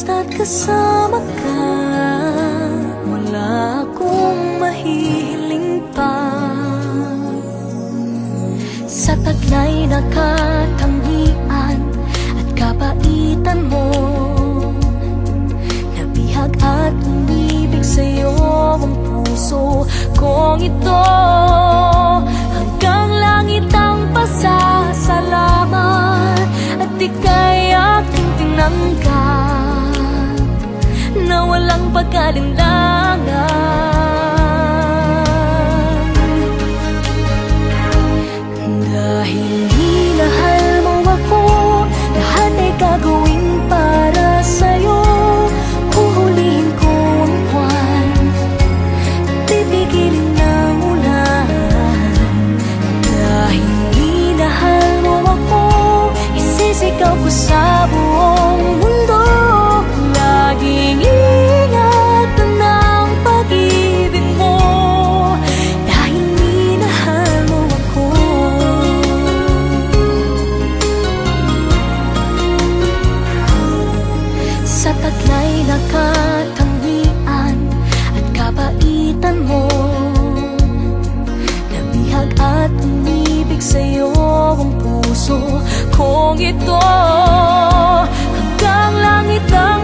basta't kasama ka, wala akong mahihiling pa. Sa taglay na katangian at kapaitan mo, nabihag at umibig sa'yo ang puso kong ito. Hanggang langit ang pasasalamat at ika'y aking tinanggap na walang pagkalinlangan. Dahil minahal mo ako, lahat ay gagawin para sa'yo. Huhulihin ko ang buwan, pipigilin ng ulan. Dahil minahal mo ako, isisigaw ko sa buong mundo. Laging ingatan ng pag-ibig mo, dahil minahal mo ako. Sa taglay na katangian at kapaitan mo, nabihag at umibig sa'yo ang puso kong ito. Hanggang langit ang